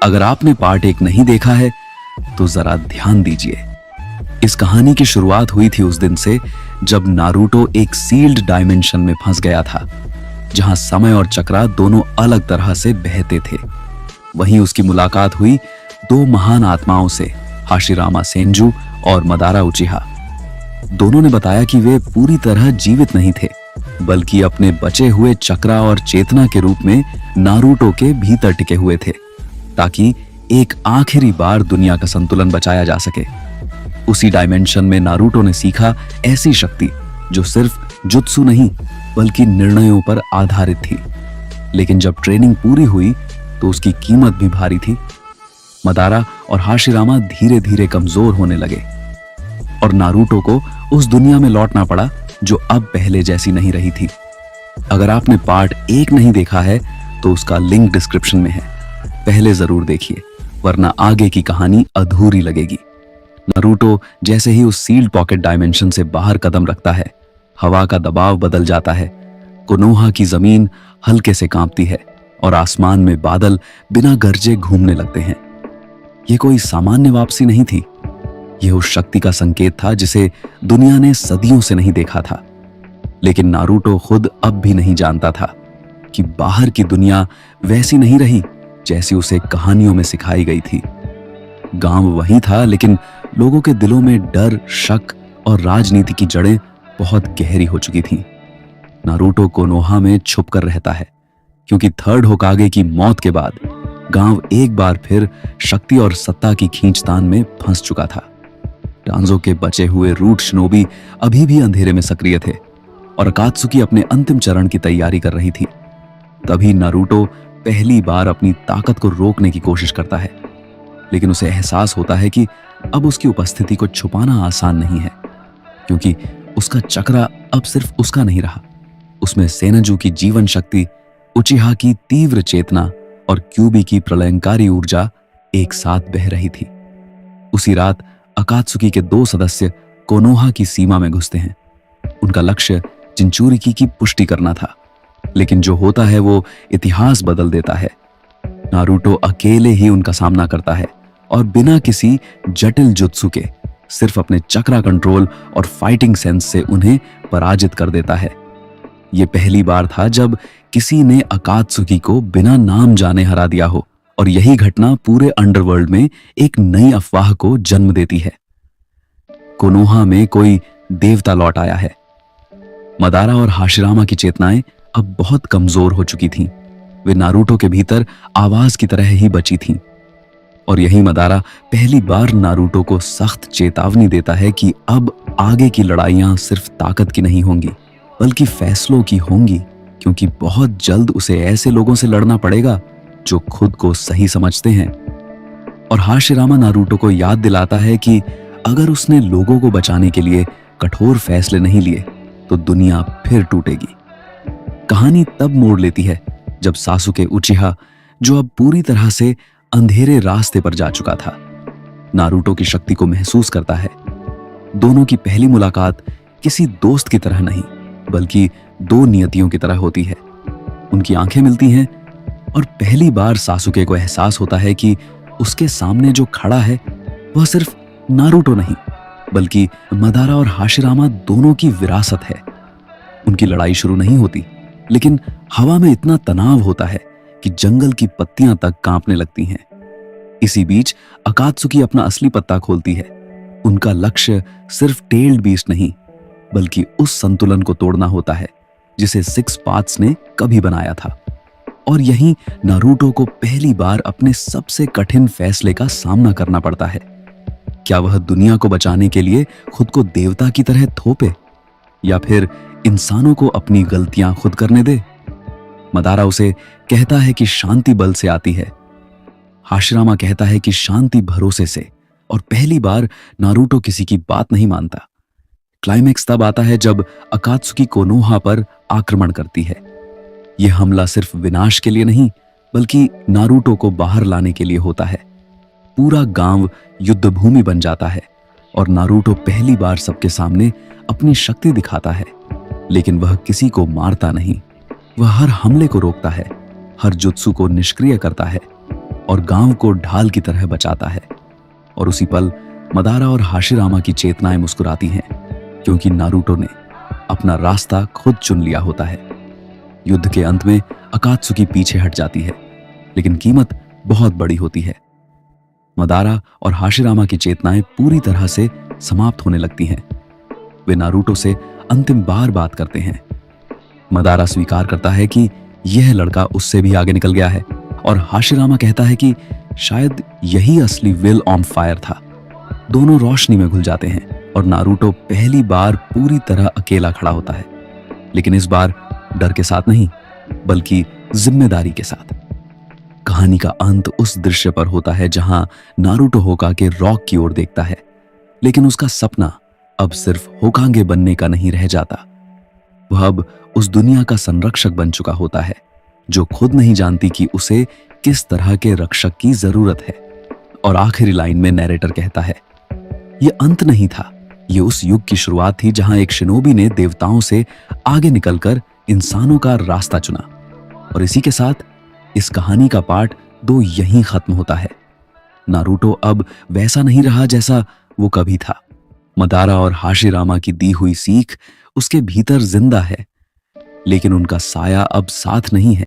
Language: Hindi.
अगर आपने पार्ट 1 नहीं देखा है तो जरा ध्यान दीजिए। इस कहानी की शुरुआत हुई थी उस दिन से जब नारुतो एक सील्ड डायमेंशन में फंस गया था, जहां समय और चक्रा दोनों अलग तरह से बहते थे। वहीं उसकी मुलाकात हुई दो महान आत्माओं से, हाशिरामा सेंजू और मदारा उचिहा। दोनों ने बताया कि वे पूरी तरह जीवित नहीं थे, बल्कि अपने बचे हुए चक्रा और चेतना के रूप में नारुतो के भीतर टिके हुए थे, ताकि एक आखिरी बार दुनिया का संतुलन बचाया जा सके। उसी डायमेंशन में नारुतो ने सीखा ऐसी शक्ति जो सिर्फ जुत्सु नहीं बल्कि निर्णयों पर आधारित थी। लेकिन जब ट्रेनिंग पूरी हुई तो उसकी कीमत भी भारी थी। मदारा और हाशिरामा धीरे धीरे कमजोर होने लगे और नारुतो को उस दुनिया में लौटना पड़ा जो अब पहले जैसी नहीं रही थी। अगर आपने पार्ट 1 नहीं देखा है तो उसका लिंक डिस्क्रिप्शन में है, पहले जरूर देखिए, वरना आगे की कहानी अधूरी लगेगी। नारुतो जैसे ही उस सील्ड पॉकेट डायमेंशन से बाहर कदम रखता है, हवा का दबाव बदल जाता है, कोनोहा की जमीन हल्के से कांपती है और आसमान में बादल बिना गरजे घूमने लगते हैं। यह कोई सामान्य वापसी नहीं थी, यह उस शक्ति का संकेत था जिसे दुनिया ने सदियों से नहीं देखा था। लेकिन नारुतो खुद अब भी नहीं जानता था कि बाहर की दुनिया वैसी नहीं रही जैसी उसे कहानियों में सिखाई गई थी। गांव वही था, लेकिन लोगों के दिलों में डर, शक और राजनीति की जड़ें बहुत गहरी हो चुकी थीं। नारुतो कोनोहा में छुप कर रहता है क्योंकि थर्ड होकागे की मौत के बाद गांव एक बार फिर शक्ति और सत्ता की खींचतान में फंस चुका था। डांजो के बचे हुए रूट शिनोबी अभी भी अंधेरे में सक्रिय थे और अकात्सुकी अपने अंतिम चरण की तैयारी कर रही थी। तभी नारुतो पहली बार अपनी ताकत को रोकने की कोशिश करता है, लेकिन उसे एहसास होता है कि अब उसकी उपस्थिति को छुपाना आसान नहीं है, क्योंकि उसका चक्रा अब सिर्फ उसका नहीं रहा। उसमें सेनजू की जीवन शक्ति, उचिहा की तीव्र चेतना और क्यूबी की प्रलयंकारी ऊर्जा एक साथ बह रही थी। उसी रात अकात्सुकी के 2 सदस्य कोनोहा की सीमा में घुसते हैं। उनका लक्ष्य जिंचुरिकी की पुष्टि करना था, लेकिन जो होता है वो इतिहास बदल देता है। नारुतो अकेले ही उनका सामना करता है और बिना किसी जटिल जुत्सु के सिर्फ अपने चक्रा कंट्रोल और फाइटिंग सेंस से उन्हें पराजित कर देता है। यह पहली बार था जब किसी ने अकात्सुकी को बिना नाम जाने हरा दिया हो, और यही घटना पूरे अंडरवर्ल्ड में एक नई अफवाह को जन्म देती है। कोनोहा में कोई देवता लौट आया है। मदारा और हाशिरामा की चेतनाएं अब बहुत कमजोर हो चुकी थीं। वे नारुतो के भीतर आवाज की तरह ही बची थीं। और यही मदारा पहली बार नारुतो को सख्त चेतावनी देता है कि अब आगे की लड़ाइयां सिर्फ ताकत की नहीं होंगी, बल्कि फैसलों की होंगी, क्योंकि बहुत जल्द उसे ऐसे लोगों से लड़ना पड़ेगा जो खुद को सही समझते हैं। और हाशिरामा नारुतो को याद दिलाता है कि अगर उसने लोगों को बचाने के लिए कठोर फैसले नहीं लिए तो दुनिया फिर टूटेगी। कहानी तब मोड़ लेती है जब सासुके उचिहा, जो अब पूरी तरह से अंधेरे रास्ते पर जा चुका था, नारुतो की शक्ति को महसूस करता है। दोनों की पहली मुलाकात किसी दोस्त की तरह नहीं, बल्कि 2 नियतियों की तरह होती है। उनकी आंखें मिलती हैं और पहली बार सासुके को एहसास होता है कि उसके सामने जो खड़ा है वह सिर्फ नारुतो नहीं, बल्कि मदारा और हाशिरामा दोनों की विरासत है। उनकी लड़ाई शुरू नहीं होती, लेकिन हवा में इतना तनाव होता है कि जंगल की पत्तियां तक कांपने लगती हैं। इसी बीच अकात्सुकी अपना असली पत्ता खोलती है। उनका लक्ष्य सिर्फ टेल्ड बीस्ट नहीं, बल्कि उस संतुलन को तोड़ना होता है जिसे 6 पाथ्स ने कभी बनाया था। और यहीं नारुतो को पहली बार अपने सबसे कठिन फैसले का सामना करना पड़ता है। क्या वह दुनिया को बचाने के लिए खुद को देवता की तरह थोपे, या फिर इंसानों को अपनी गलतियां खुद करने दे? मदारा उसे कहता है कि शांति बल से आती है, हाशिरामा कहता है कि शांति भरोसे से, और पहली बार नारुतो किसी की बात नहीं मानता। क्लाइमेक्स तब आता है जब अकात्सुकी कोनोहा पर आक्रमण करती है। यह हमला सिर्फ विनाश के लिए नहीं, बल्कि नारुतो को बाहर लाने के लिए होता है। पूरा गांव युद्ध भूमि बन जाता है और नारुतो पहली बार सबके सामने अपनी शक्ति दिखाता है। लेकिन वह किसी को मारता नहीं, वह हर हमले को रोकता है, हर जुत्सु को निष्क्रिय करता है। और गांव को ढाल की तरह बचाता है। और उसी पल मदारा और हाशिरामा की चेतनाएं मुस्कुराती हैं, क्योंकि नारुतो ने अपना रास्ता खुद चुन लिया होता है। युद्ध के अंत में अकात्सुकी पीछे हट जाती है, लेकिन कीमत बहुत बड़ी होती है। मदारा और हाशिरामा की चेतनाएं पूरी तरह से समाप्त होने लगती हैं। वे नारुतो से अंतिम बार बात करते हैं। मदारा स्वीकार करता है कि यह लड़का उससे भी आगे निकल गया है, और हाशिरामा कहता है कि शायद यही असली विल ऑन फायर था। दोनों रोशनी में घुल जाते हैं और नारुतो पहली बार पूरी तरह अकेला खड़ा होता है, लेकिन इस बार डर के साथ नहीं, बल्कि जिम्मेदारी के साथ। कहानी का अंत उस दृश्य पर होता है जहां नारुतो होकागे रॉक की ओर देखता है, लेकिन उसका सपना अब सिर्फ होकागे बनने का नहीं रह जाता। वह अब उस दुनिया का संरक्षक बन चुका होता है जो खुद नहीं जानती कि उसे किस तरह के रक्षक की जरूरत है। और आखिरी लाइन में नैरेटर कहता है, यह अंत नहीं था, यह उस युग की शुरुआत थी जहां एक शिनोबी ने देवताओं से आगे निकलकर इंसानों का रास्ता चुना। और इसी के साथ इस कहानी का पार्ट 2 यहीं खत्म होता है। नारुतो अब वैसा नहीं रहा जैसा वो कभी था। मदारा और हाशिरामा की दी हुई सीख उसके भीतर जिंदा है, लेकिन उनका साया अब साथ नहीं है।